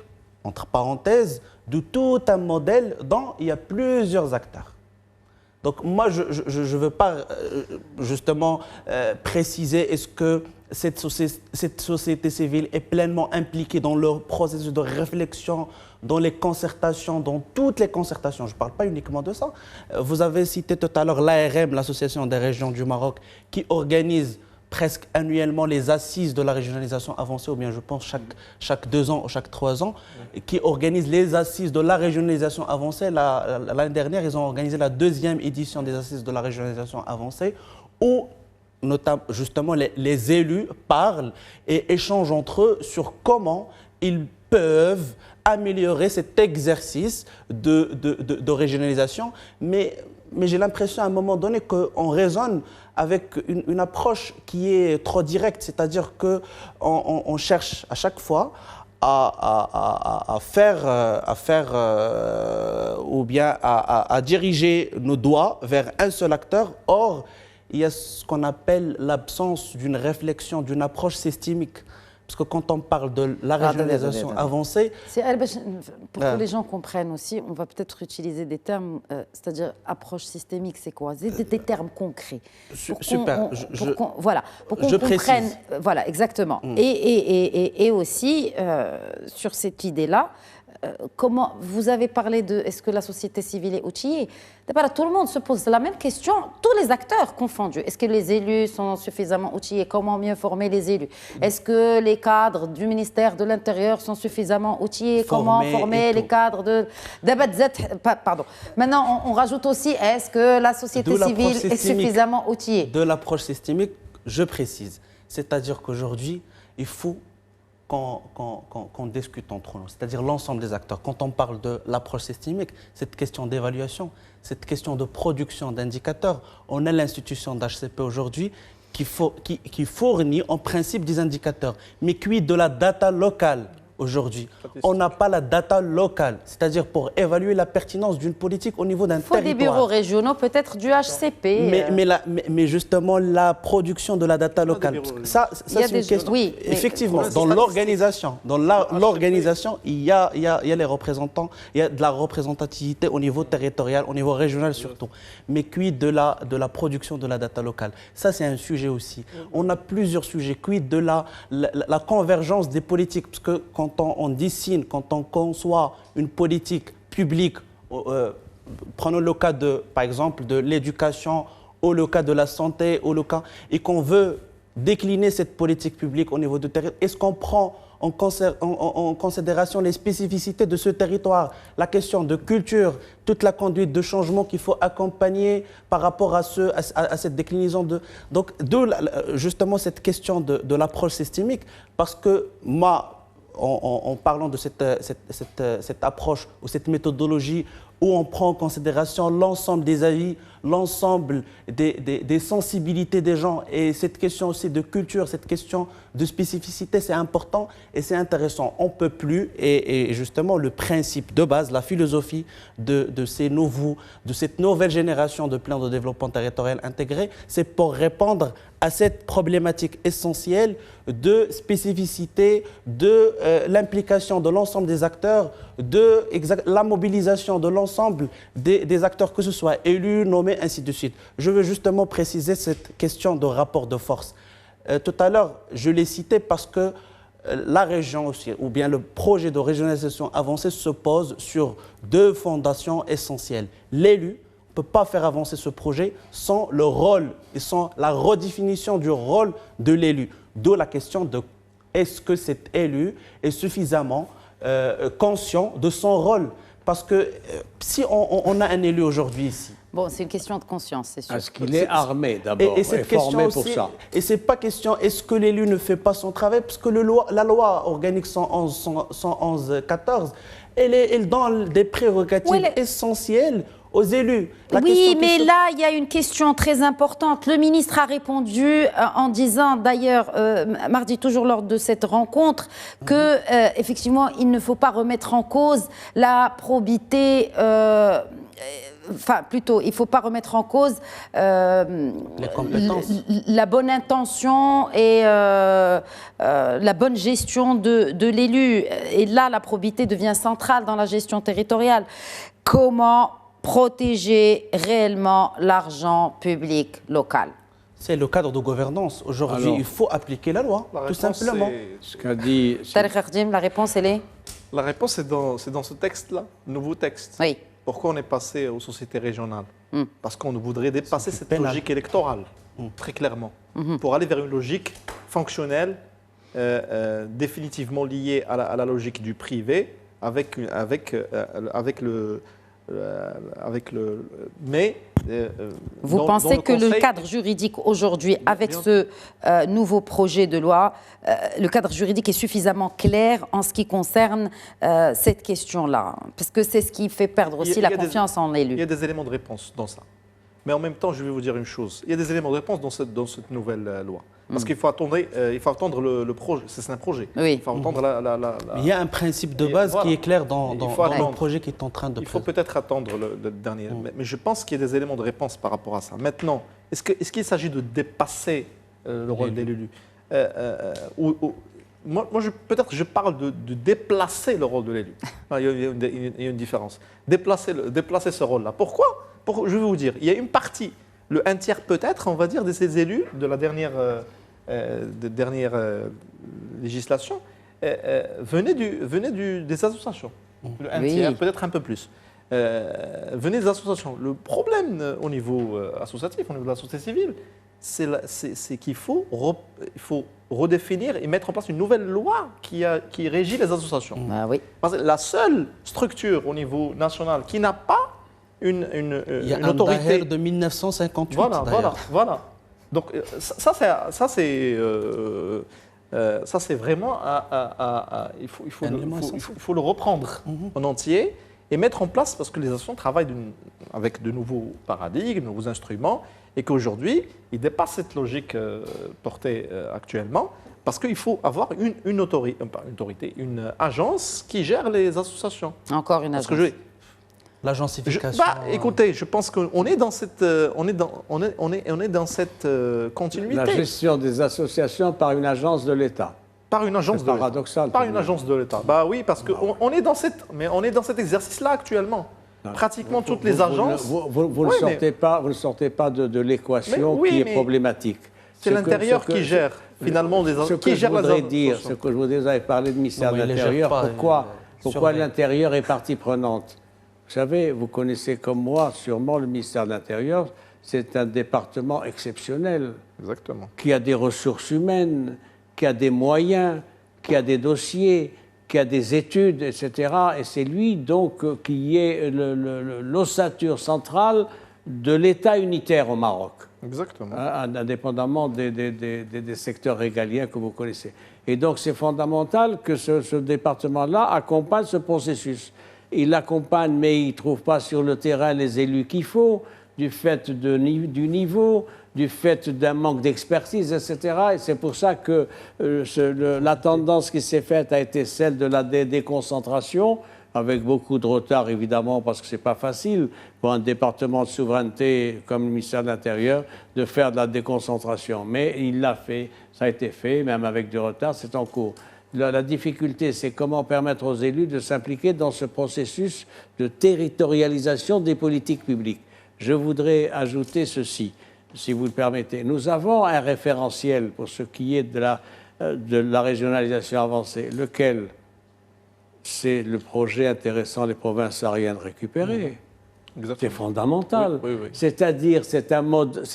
entre parenthèses, de tout un modèle dont il y a plusieurs acteurs. Donc moi, je ne veux pas justement préciser est-ce que cette société civile est pleinement impliquée dans le processus de réflexion, dans les concertations, dans toutes les concertations. Je ne parle pas uniquement de ça. Vous avez cité tout à l'heure l'ARM, l'Association des régions du Maroc, qui organise presque annuellement les assises de la régionalisation avancée, ou bien je pense chaque 2 ans ou chaque 3 ans, qui organise les assises de la régionalisation avancée. L'année dernière, ils ont organisé la 2e édition des assises de la régionalisation avancée, où notamment, justement, les élus parlent et échangent entre eux sur comment ils peuvent améliorer cet exercice de régionalisation. Mais j'ai l'impression à un moment donné qu'on raisonne avec une approche qui est trop directe, c'est-à-dire qu'on cherche à chaque fois à diriger nos doigts vers un seul acteur. Or, il y a ce qu'on appelle l'absence d'une réflexion, d'une approche systémique. Parce que quand on parle de la régionalisation avancée... Pour que les gens comprennent aussi, on va peut-être utiliser des termes, c'est-à-dire approche systémique, c'est quoi? C'est des termes concrets. Super. Pour qu'on comprenne. Voilà, exactement. Et aussi, sur cette idée-là, comment vous avez parlé de est-ce que la société civile est outillée? D'abord, tout le monde se pose la même question, tous les acteurs confondus. Est-ce que les élus sont suffisamment outillés? Comment mieux former les élus? Est-ce que les cadres du ministère de l'Intérieur sont suffisamment outillés? Comment former les cadres de... Pardon. Maintenant, on rajoute aussi, est-ce que la société civile est suffisamment outillée? De l'approche systémique, je précise. C'est-à-dire qu'aujourd'hui, il faut qu'on discute entre nous, c'est-à-dire l'ensemble des acteurs. Quand on parle de l'approche systémique, cette question d'évaluation, cette question de production d'indicateurs, on a l'institution d'HCP aujourd'hui qui fournit en principe des indicateurs. Mais quid de la data locale aujourd'hui? On n'a pas la data locale, c'est-à-dire pour évaluer la pertinence d'une politique au niveau d'un territoire. Il faut des bureaux régionaux, peut-être du HCP. Mais justement, la production de la data locale, ça c'est une question. Oui, effectivement, dans l'organisation, il y a les représentants, il y a de la représentativité au niveau territorial, au niveau régional surtout. Mais quid de la production de la data locale? Ça, c'est un sujet aussi. On a plusieurs sujets. Quid de la convergence des politiques? Parce que quand on dessine, quand on conçoit une politique publique, prenons le cas par exemple de l'éducation, ou le cas de la santé, et qu'on veut décliner cette politique publique au niveau du territoire, est-ce qu'on prend en considération les spécificités de ce territoire, la question de culture, toute la conduite de changement qu'il faut accompagner par rapport à cette déclinaison donc justement cette question de l'approche systémique, parce que moi, en parlant de cette approche ou cette méthodologie où on prend en considération l'ensemble des avis, l'ensemble des sensibilités des gens, et cette question aussi de culture, cette question de spécificité, c'est important et c'est intéressant. On ne peut plus, et justement le principe de base, la philosophie de cette nouvelle génération de plans de développement territorial intégrés, c'est pour répondre à cette problématique essentielle de spécificité, de l'implication de l'ensemble des acteurs, de la mobilisation de l'ensemble des acteurs, que ce soit élus, nommés, ainsi de suite. Je veux justement préciser cette question de rapport de force. tout à l'heure, je l'ai cité parce que la région aussi, ou bien le projet de régionalisation avancée se pose sur deux fondations essentielles. L'élu ne peut pas faire avancer ce projet sans le rôle et sans la redéfinition du rôle de l'élu. D'où la question de est-ce que cet élu est suffisamment conscient de son rôle? Parce que si on a un élu aujourd'hui ici, Bon, c'est une question de conscience, c'est sûr. Est-ce qu'il est armé d'abord et cette question formé aussi, pour ça? et c'est pas question est-ce que l'élu ne fait pas son travail, parce que la loi organique 111-14, elle donne des prérogatives essentielles aux élus. Oui, mais là, il y a une question très importante. Le ministre a répondu en disant, d'ailleurs, mardi, toujours lors de cette rencontre, que effectivement, il ne faut pas remettre en cause la probité. Enfin, plutôt, il ne faut pas remettre en cause les compétences, la bonne intention et la bonne gestion de l'élu. Et là, la probité devient centrale dans la gestion territoriale. Comment protéger réellement l'argent public local? C'est le cadre de gouvernance. Aujourd'hui, il faut appliquer la loi, tout simplement. Ce qu'a dit... Tariq Khardim, la réponse, elle est? La réponse, c'est dans ce texte-là, nouveau texte. Oui. Pourquoi on est passé aux sociétés régionales? Parce qu'on voudrait dépasser cette logique électorale, très clairement, pour aller vers une logique fonctionnelle, définitivement liée à la logique du privé, Vous pensez que le cadre juridique aujourd'hui, avec ce nouveau projet de loi, le cadre juridique est suffisamment clair en ce qui concerne cette question-là? Parce que c'est ce qui fait perdre aussi la confiance en l'élu. Il y a des éléments de réponse dans ça. Mais en même temps, je vais vous dire une chose. Il y a des éléments de réponse dans cette nouvelle loi. Parce qu'il faut attendre le projet. C'est un projet. Oui. Il faut attendre Il y a un principe de base qui est clair dans le projet qui est en train de... Il faut peut-être attendre le dernier. Mais je pense qu'il y a des éléments de réponse par rapport à ça. Maintenant, est-ce qu'il s'agit de dépasser le rôle de l'élu? Moi, peut-être je parle de déplacer le rôle de l'élu. Il y a une différence. Déplacer ce rôle-là. Pourquoi? Je vais vous dire. Il y a une partie, un tiers peut-être, on va dire, de ces élus de la dernière législation venaient des associations. Un tiers, peut-être un peu plus. Venaient des associations. Le problème au niveau associatif, au niveau de la société civile, c'est qu'il faut redéfinir et mettre en place une nouvelle loi qui régit les associations. Ah oui. Parce que la seule structure au niveau national qui n'a pas une autorité... Il y a un de 1958, Voilà. Donc ça c'est vraiment... il faut le reprendre en entier et mettre en place, parce que les associations travaillent avec de nouveaux paradigmes, de nouveaux instruments, et qu'aujourd'hui, ils dépassent cette logique portée actuellement, parce qu'il faut avoir une autorité, une agence qui gère les associations. Encore une agence. L'agencification. Écoutez, je pense qu'on est dans cette, on est dans cette continuité. La gestion des associations par une agence de l'État. Par une agence de l'État. Paradoxal. Par une agence de l'État. Oui, parce qu'on est dans cet exercice-là actuellement. Pratiquement toutes les agences. Vous ne sortez pas de l'équation qui est problématique. C'est l'intérieur qui gère finalement les agences. Ce que je voudrais dire, vous avez parlé de ministère de l'Intérieur. Pourquoi l'Intérieur est partie prenante? Vous savez, vous connaissez comme moi sûrement le ministère de l'Intérieur. C'est un département exceptionnel. Exactement. Qui a des ressources humaines, qui a des moyens, qui a des dossiers, qui a des études, etc. Et c'est lui, donc, qui est l'ossature centrale de l'État unitaire au Maroc. Exactement. Indépendamment des secteurs régaliens que vous connaissez. Et donc, c'est fondamental que ce département-là accompagne ce processus. Il l'accompagne, mais il ne trouve pas sur le terrain les élus qu'il faut, du fait du niveau, du fait d'un manque d'expertise, etc. Et c'est pour ça que la tendance qui s'est faite a été celle de la déconcentration, avec beaucoup de retard, évidemment, parce que ce n'est pas facile pour un département de souveraineté comme le ministère de l'Intérieur de faire de la déconcentration. Mais il l'a fait, ça a été fait, même avec du retard, c'est en cours. La difficulté, c'est comment permettre aux élus de s'impliquer dans ce processus de territorialisation des politiques publiques. Je voudrais ajouter ceci. si vous le permettez. Nous avons un référentiel pour ce qui est de la régionalisation avancée, lequel c'est le projet intéressant des provinces sahariennes récupérées. C'est fondamental. Oui, oui, oui. C'est-à-dire, c'est un mode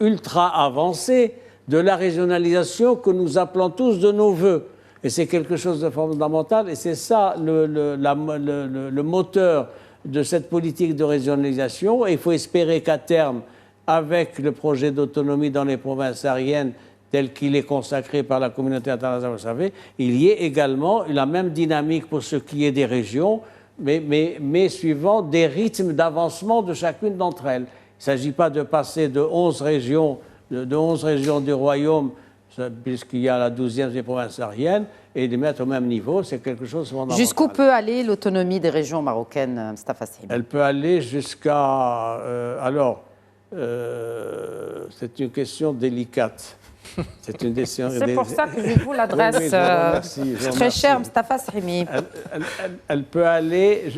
ultra avancé de la régionalisation que nous appelons tous de nos voeux. Et c'est quelque chose de fondamental. Et c'est ça le moteur de cette politique de régionalisation. Et il faut espérer qu'à terme, avec le projet d'autonomie dans les provinces sahariennes, tel qu'il est consacré par la communauté internationale, vous savez, il y ait également la même dynamique pour ce qui est des régions, mais suivant des rythmes d'avancement de chacune d'entre elles. Il ne s'agit pas de passer de 11 régions du royaume, puisqu'il y a la 12e des provinces sahariennes, et de les mettre au même niveau. C'est quelque chose de fondamental. Jusqu'où peut aller l'autonomie des régions marocaines, Mustafa Sahimi? Elle peut aller jusqu'à... c'est une question délicate. C'est une décision. C'est pour ça que je vous l'adresse, très cher Mustafa Sahimi. Elle peut aller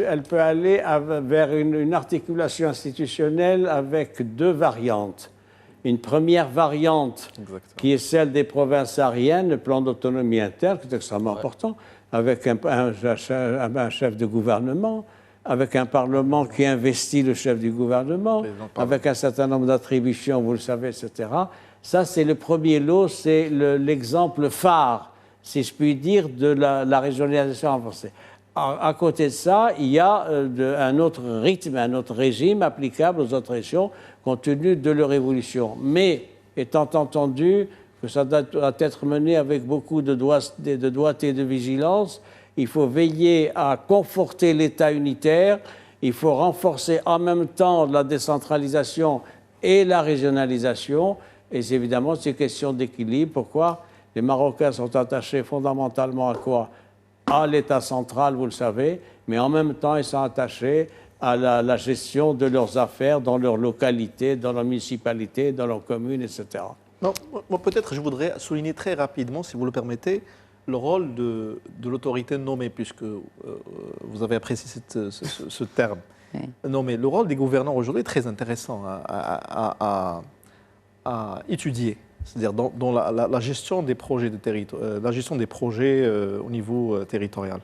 vers une articulation institutionnelle avec deux variantes. Une première variante qui est celle des provinces sahariennes, le plan d'autonomie interne, qui est extrêmement important, avec un chef de gouvernement, avec un Parlement qui investit le chef du gouvernement, avec un certain nombre d'attributions, vous le savez, etc. Ça, c'est le premier lot, c'est l'exemple phare, si je puis dire, de la régionalisation avancée. À côté de ça, il y a un autre rythme, un autre régime applicable aux autres régions, compte tenu de leur évolution. Mais, étant entendu que ça doit être mené avec beaucoup de doigté et de vigilance, il faut veiller à conforter l'État unitaire, il faut renforcer en même temps la décentralisation et la régionalisation, et évidemment, c'est une question d'équilibre. Pourquoi? Les Marocains sont attachés fondamentalement à quoi? À l'État central, vous le savez, mais en même temps, ils sont attachés à la gestion de leurs affaires dans leur localité, dans leur municipalité, dans leur commune, etc. Non, moi, peut-être, je voudrais souligner très rapidement, si vous le permettez, le rôle de l'autorité nommée, puisque vous avez apprécié ce terme. Oui. Nommé. Le rôle des gouvernants aujourd'hui est très intéressant à étudier. C'est-à-dire dans la gestion des projets de territoire, la gestion des projets au niveau territorial.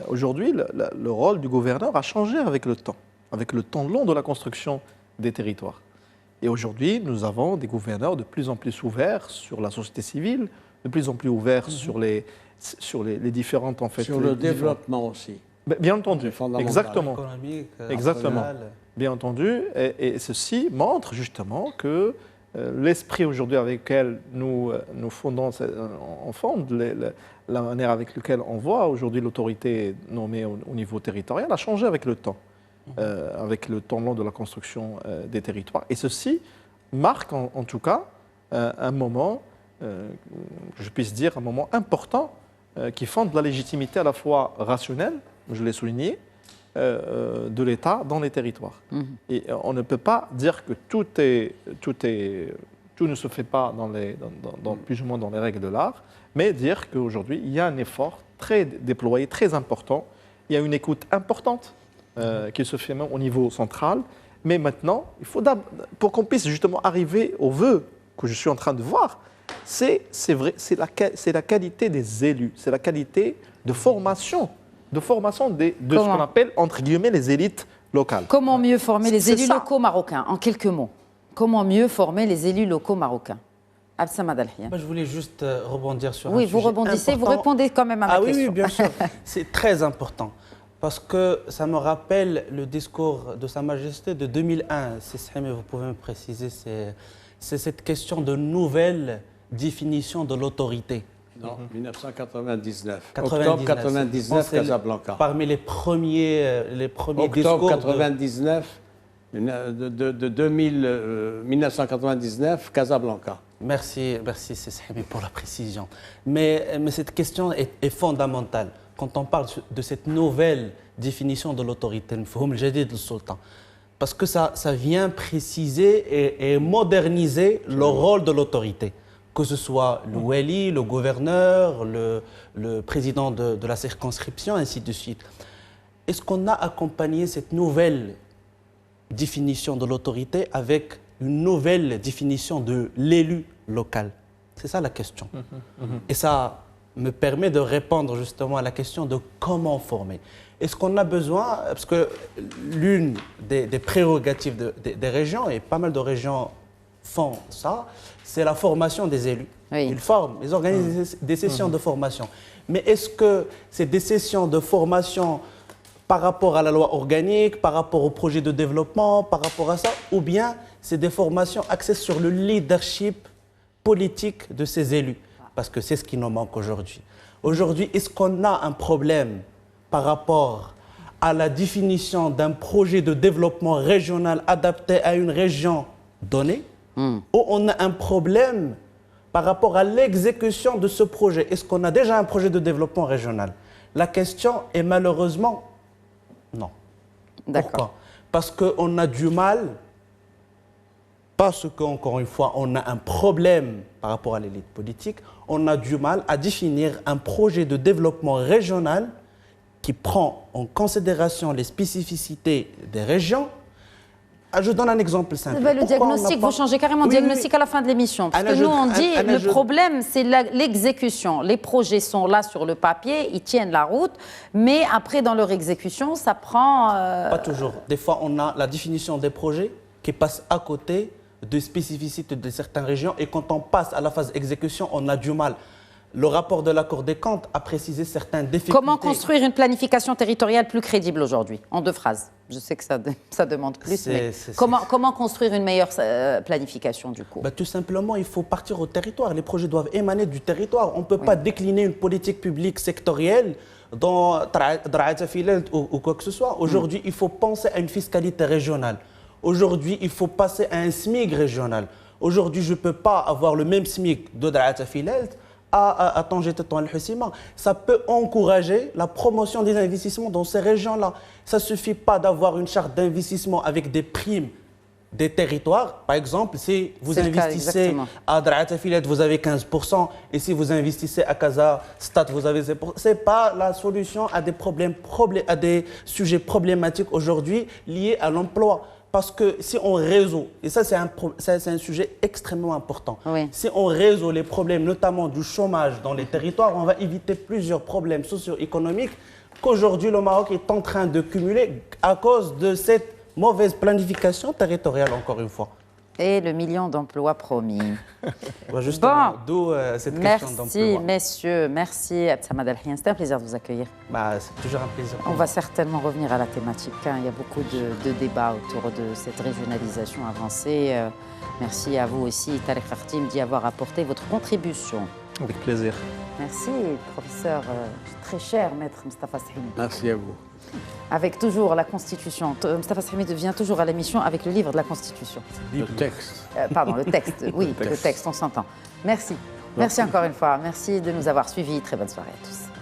Aujourd'hui, le rôle du gouverneur a changé avec le temps long de la construction des territoires. Et aujourd'hui, nous avons des gouverneurs de plus en plus ouverts sur la société civile, de plus en plus ouverts sur les différentes... En fait, sur le développement aussi. Bien entendu, exactement. Économique, exactement. Bien entendu, et ceci montre justement que l'esprit aujourd'hui avec lequel nous fondons, on fonde la manière avec laquelle on voit aujourd'hui l'autorité nommée au niveau territorial a changé avec le temps, avec le temps long de la construction des territoires. Et ceci marque en tout cas un moment, je puisse dire un moment important, qui fonde la légitimité à la fois rationnelle, je l'ai souligné, de l'État dans les territoires. Et on ne peut pas dire que tout ne se fait pas plus ou moins dans les règles de l'art, mais dire qu'aujourd'hui, il y a un effort très déployé, très important. Il y a une écoute importante qui se fait même au niveau central. Mais maintenant, il faut pour qu'on puisse justement arriver au vœu que je suis en train de voir, c'est la qualité des élus, c'est la qualité de formation de ce qu'on appelle, entre guillemets, les élites locales. Comment mieux former les élus locaux marocains, en quelques mots? Comment mieux former les élus locaux marocains? Absamad Al-Hian. Je voulais juste rebondir sur un sujet vous rebondissez, important. Vous répondez quand même à ma question. Oui, bien sûr. C'est très important. Parce que ça me rappelle le discours de Sa Majesté de 2001. Mais vous pouvez me préciser, c'est cette question de nouvelle définition de l'autorité. Non, 1999. Octobre 99, Casablanca. Parmi les premiers Octobre discours. Octobre 99, de 1999, Casablanca. Merci Sissimi pour la précision. Mais cette question est fondamentale. Quand on parle de cette nouvelle définition de l'autorité, le Jadid le Sultan, parce que ça vient préciser et moderniser le rôle de l'autorité. Que ce soit le wali, le gouverneur, le président de la circonscription, ainsi de suite. Est-ce qu'on a accompagné cette nouvelle définition de l'autorité avec une nouvelle définition de l'élu local? C'est ça la question. Et ça me permet de répondre justement à la question de comment former. Est-ce qu'on a besoin, parce que l'une des prérogatives des régions, et pas mal de régions font ça, c'est la formation des élus. Oui. Ils forment, ils organisent des sessions de formation. Mais est-ce que c'est des sessions de formation par rapport à la loi organique, par rapport au projet de développement, par rapport à ça, ou bien c'est des formations axées sur le leadership politique de ces élus? Parce que c'est ce qui nous manque aujourd'hui. Aujourd'hui, est-ce qu'on a un problème par rapport à la définition d'un projet de développement régional adapté à une région donnée, ou on a un problème par rapport à l'exécution de ce projet? Est-ce qu'on a déjà un projet de développement régional? La question est malheureusement non. D'accord. Pourquoi? Parce qu'on a du mal, parce qu'encore une fois, on a un problème par rapport à l'élite politique, on a du mal à définir un projet de développement régional qui prend en considération les spécificités des régions. Je donne un exemple simple. Le diagnostic, vous changez carrément de diagnostic à la fin de l'émission. Parce que nous, on dit le problème, c'est l'exécution. Les projets sont là sur le papier, ils tiennent la route, mais après, dans leur exécution, ça prend... Pas toujours. Des fois, on a la définition des projets qui passe à côté de spécificités de certaines régions, et quand on passe à la phase exécution, on a du mal. Le rapport de la Cour des comptes a précisé certaines difficultés. Comment construire une planification territoriale plus crédible aujourd'hui? En 2 phrases. Je sais que ça demande plus, mais comment construire une meilleure planification du coup? Tout simplement, il faut partir au territoire. Les projets doivent émaner du territoire. On ne peut pas décliner une politique publique sectorielle dans ou quoi que ce soit. Aujourd'hui, il faut penser à une fiscalité régionale. Aujourd'hui, il faut passer à un SMIC régional. Aujourd'hui, je ne peux pas avoir le même SMIC de Draat Filelt à Tanger Al-Hussima. Ça peut encourager la promotion des investissements dans ces régions-là. Ça ne suffit pas d'avoir une charte d'investissement avec des primes des territoires. Par exemple, si vous investissez à Draat Filelt, vous avez 15%, et si vous investissez à Casa Stade, vous avez 0%. Ce n'est pas la solution à à des sujets problématiques aujourd'hui liés à l'emploi. Parce que si on résout, et ça c'est un sujet extrêmement important, si on résout les problèmes notamment du chômage dans les territoires, on va éviter plusieurs problèmes socio-économiques qu'aujourd'hui le Maroc est en train de cumuler à cause de cette mauvaise planification territoriale, encore une fois. Et le million d'emplois promis. Justement, d'où cette question d'emploi. Merci, messieurs. Merci, Abdessamad El-Hian. C'était un plaisir de vous accueillir. C'est toujours un plaisir. On va certainement revenir à la thématique. Il y a beaucoup de débats autour de cette régionalisation avancée. Merci à vous aussi, Tariq Khartim, d'y avoir apporté votre contribution. Avec plaisir. Merci, professeur très cher, maître Mostafa Sahimi. Merci à vous. Avec toujours la Constitution. Mostafa Sahimi vient toujours à l'émission avec le livre de la Constitution. Le texte. Pardon, le texte. Oui, le texte, on s'entend. Merci. Merci encore une fois. Merci de nous avoir suivis. Très bonne soirée à tous.